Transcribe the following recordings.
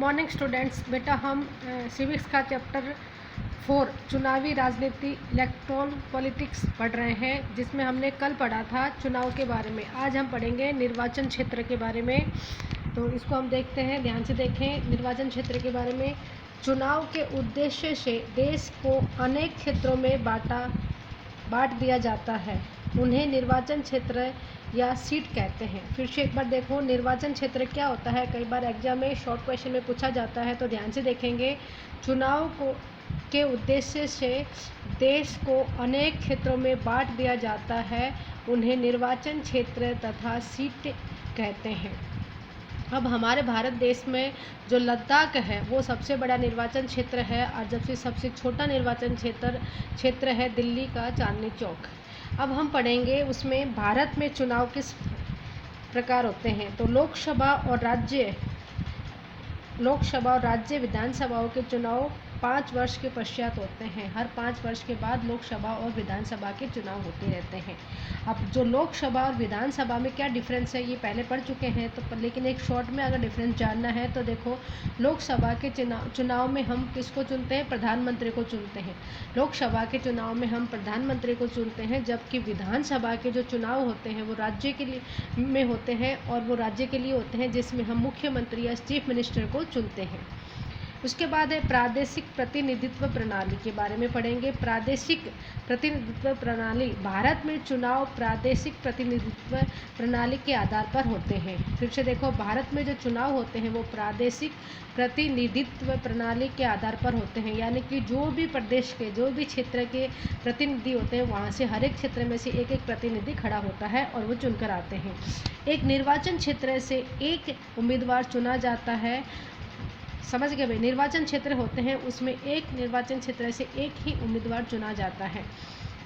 Morning students. बेटा हम civics का चैप्टर 4 चुनावी राजनीति इलेक्टोरल पॉलिटिक्स पढ़ रहे हैं, जिसमें हमने कल पढ़ा था चुनाव के बारे में। आज हम पढ़ेंगे निर्वाचन क्षेत्र के बारे में। तो इसको हम देखते हैं, ध्यान से देखें। निर्वाचन क्षेत्र के बारे में, चुनाव के उद्देश्य से देश को अनेक क्षेत्रों में बांट दिया जाता है। उन्हें निर्वाचन क्षेत्र या सीट कहते हैं। फिर से एक बार देखो, निर्वाचन क्षेत्र क्या होता है। कई बार एग्जाम में शॉर्ट क्वेश्चन में पूछा जाता है, तो ध्यान से देखेंगे। चुनाव के उद्देश्य से देश को अनेक क्षेत्रों में बांट दिया जाता है। उन्हें निर्वाचन क्षेत्र तथा सीट कहते हैं। अब हमारे भारत देश में जो लद्दाख है वो सबसे बड़ा निर्वाचन क्षेत्र है, और जबकि सबसे छोटा निर्वाचन क्षेत्र है दिल्ली का चांदनी चौक। अब हम पढ़ेंगे उसमें भारत में चुनाव किस प्रकार होते हैं। तो लोकसभा और राज्य विधानसभाओं के चुनाव 5 वर्ष के पश्चात होते हैं। हर 5 वर्ष के बाद लोकसभा और विधानसभा के चुनाव होते रहते हैं। अब जो लोकसभा और विधानसभा में क्या डिफरेंस है ये पहले पढ़ चुके हैं, तो लेकिन एक शॉर्ट में अगर डिफरेंस जानना है तो देखो, लोकसभा के चुनाव में हम किसको चुनते हैं? प्रधानमंत्री को चुनते हैं। लोकसभा के चुनाव में हम प्रधानमंत्री को चुनते हैं, जबकि विधानसभा के जो चुनाव होते हैं वो राज्य के लिए में होते हैं, और वो राज्य के लिए होते हैं जिसमें हम मुख्यमंत्री या चीफ मिनिस्टर को चुनते हैं। उसके बाद है प्रादेशिक प्रतिनिधित्व प्रणाली के बारे में पढ़ेंगे। प्रादेशिक प्रतिनिधित्व प्रणाली, भारत में चुनाव प्रादेशिक प्रतिनिधित्व प्रणाली के आधार पर होते हैं। फिर से देखो, भारत में जो चुनाव होते हैं वो प्रादेशिक प्रतिनिधित्व प्रणाली के आधार पर होते हैं, यानी कि जो भी प्रदेश के, जो भी क्षेत्र के प्रतिनिधि होते हैं, वहाँ से हर एक क्षेत्र में से एक एक प्रतिनिधि खड़ा होता है और वो चुनकर आते हैं। एक निर्वाचन क्षेत्र से एक उम्मीदवार चुना जाता है। समझ गए भाई? निर्वाचन क्षेत्र होते हैं, उसमें एक निर्वाचन क्षेत्र से एक ही उम्मीदवार चुना जाता है।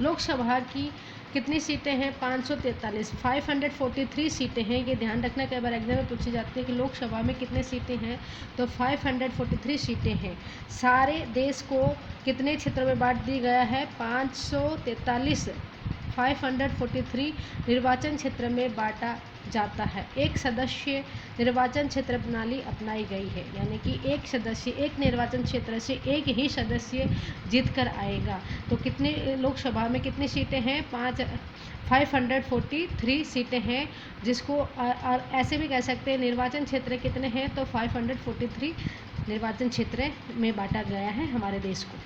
लोकसभा की कितनी सीटें हैं? 543, 543 सीटें हैं। ये ध्यान रखना, कई बार एग्जाम में पूछी जाती है कि लोकसभा में कितने सीटें हैं, तो 543 सीटें हैं। सारे देश को कितने क्षेत्रों में बांट दिया गया है? 543 543 निर्वाचन क्षेत्र में बांटा जाता है। एक सदस्य निर्वाचन क्षेत्र प्रणाली अपनाई गई है, यानी कि एक निर्वाचन क्षेत्र से एक ही सदस्य जीत कर आएगा। तो कितने लोकसभा में कितनी सीटें हैं? 543 सीटें हैं, जिसको ऐसे भी कह सकते हैं निर्वाचन क्षेत्र कितने हैं, तो 543 निर्वाचन क्षेत्र में बांटा गया है हमारे देश को।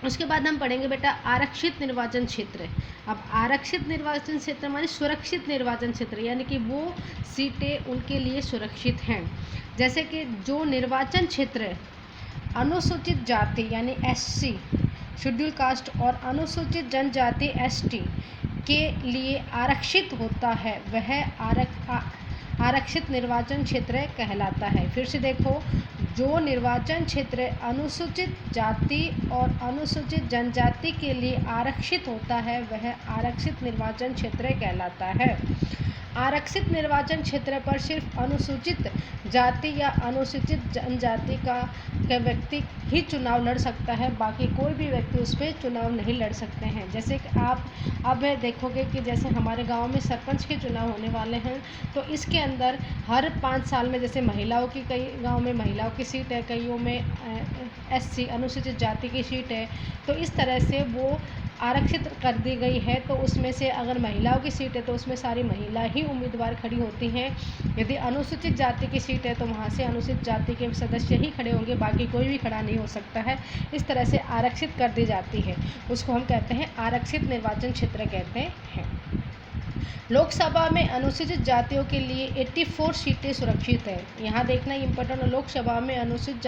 उसके बाद हम पढ़ेंगे बेटा आरक्षित निर्वाचन क्षेत्र। अब आरक्षित निर्वाचन क्षेत्र माने सुरक्षित निर्वाचन क्षेत्र, यानी कि वो सीटें उनके लिए सुरक्षित हैं। जैसे कि जो निर्वाचन क्षेत्र अनुसूचित जाति यानी SC, शेड्यूल कास्ट और अनुसूचित जनजाति ST के लिए आरक्षित होता है, वह आरक्षित निर्वाचन क्षेत्र कहलाता है। फिर से देखो, जो निर्वाचन क्षेत्र अनुसूचित जाति और अनुसूचित जनजाति के लिए आरक्षित होता है, वह आरक्षित निर्वाचन क्षेत्र कहलाता है। आरक्षित निर्वाचन क्षेत्र पर सिर्फ अनुसूचित जाति या अनुसूचित जनजाति का व्यक्ति ही चुनाव लड़ सकता है, बाकी कोई भी व्यक्ति उस पर चुनाव नहीं लड़ सकते हैं। जैसे कि आप अब देखोगे कि जैसे हमारे गांव में सरपंच के चुनाव होने वाले हैं, तो इसके अंदर हर 5 साल में जैसे महिलाओं की, कई गाँव में महिलाओं की सीट है, कईयों में SC अनुसूचित जाति की सीट है, तो इस तरह से वो आरक्षित कर दी गई है। तो उसमें से अगर महिलाओं की सीट है तो उसमें सारी महिला ही उम्मीदवार खड़ी होती हैं। यदि अनुसूचित जाति की सीट है तो वहाँ से अनुसूचित जाति के सदस्य ही खड़े होंगे, बाकी कोई भी खड़ा नहीं हो सकता है। इस तरह से आरक्षित कर दी जाती है, उसको हम कहते हैं आरक्षित निर्वाचन क्षेत्र कहते हैं। लोकसभा में अनुसूचित जातियों के लिए 84 सीटें सुरक्षित है। यहाँ देखना इम्पोर्टेंट है, लोकसभा में अनुसूचित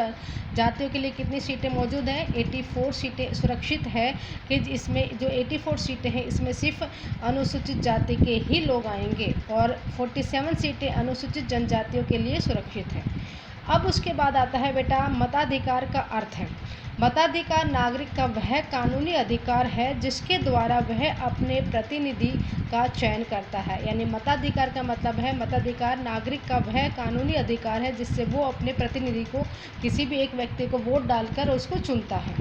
जातियों के लिए कितनी सीटें मौजूद हैं? 84 सीटें सुरक्षित है, कि इसमें जो 84 सीटें हैं इसमें सिर्फ अनुसूचित जाति के ही लोग आएंगे, और 47 सीटें अनुसूचित जनजातियों के लिए सुरक्षित हैं। अब उसके बाद आता है बेटा मताधिकार का अर्थ है। मताधिकार नागरिक का वह कानूनी अधिकार है जिसके द्वारा वह अपने प्रतिनिधि का चयन करता है। यानी मताधिकार का मतलब है, मताधिकार नागरिक का वह कानूनी अधिकार है जिससे वो अपने प्रतिनिधि को, किसी भी एक व्यक्ति को वोट डालकर उसको चुनता है।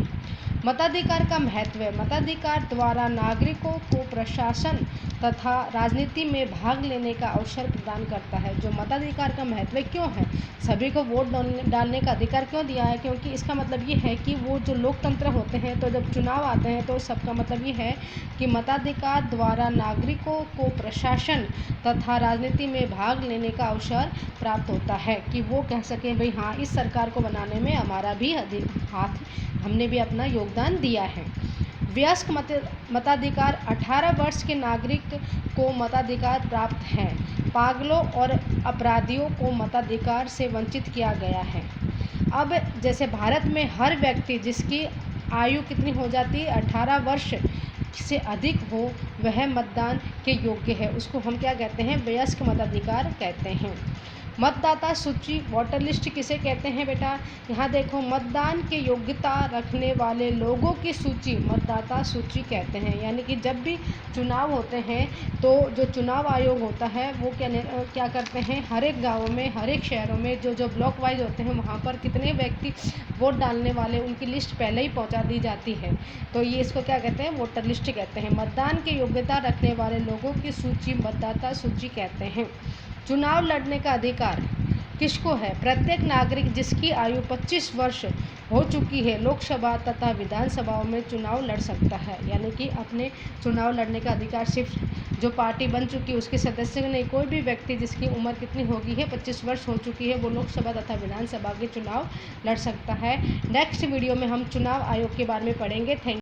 मताधिकार का महत्व है। मताधिकार द्वारा नागरिकों को प्रशासन तथा राजनीति में भाग लेने का अवसर प्रदान करता है। जो मताधिकार का महत्व क्यों है, सभी को वोट डालने का अधिकार क्यों दिया है, क्योंकि इसका मतलब ये है कि वो जो लोकतंत्र होते हैं तो जब चुनाव आते हैं तो सबका मतलब ये है कि मताधिकार द्वारा नागरिकों को प्रशासन तथा राजनीति में भाग लेने का अवसर प्राप्त होता है कि वो कह सकें भाई हाँ, इस सरकार को बनाने में हमारा भी हाथ, हमने भी अपना योगदान दिया है। वयस्क मताधिकार 18 वर्ष के नागरिक को मताधिकार प्राप्त है। पागलों और अपराधियों को मताधिकार से वंचित किया गया है। अब जैसे भारत में हर व्यक्ति जिसकी आयु कितनी हो जाती है, 18 वर्ष से अधिक हो, वह मतदान के योग्य है। उसको हम क्या कहते हैं, वयस्क मताधिकार कहते हैं। मतदाता सूची वोटर लिस्ट किसे कहते हैं बेटा, यहाँ देखो, मतदान के योग्यता रखने वाले लोगों की सूची मतदाता सूची कहते हैं। यानी कि जब भी चुनाव होते हैं तो जो चुनाव आयोग होता है वो क्या करते हैं, हर एक गाँव में, हर एक शहरों में जो ब्लॉक वाइज होते हैं वहाँ पर कितने व्यक्ति वोट डालने वाले, उनकी लिस्ट पहले ही पहुँचा दी जाती है। तो ये इसको क्या कहते हैं, वोटर लिस्ट कहते हैं। मतदान की योग्यता रखने वाले लोगों की सूची मतदाता सूची कहते हैं। चुनाव लड़ने का अधिकार किसको है, प्रत्येक नागरिक जिसकी आयु 25 वर्ष हो चुकी है लोकसभा तथा विधानसभाओं में चुनाव लड़ सकता है। यानी कि अपने चुनाव लड़ने का अधिकार सिर्फ जो पार्टी बन चुकी है उसके सदस्य नहीं, कोई भी व्यक्ति जिसकी उम्र कितनी होगी है, 25 वर्ष हो चुकी है, वो लोकसभा तथा विधानसभा के चुनाव लड़ सकता है। नेक्स्ट वीडियो में हम चुनाव आयोग के बारे में पढ़ेंगे। थैंक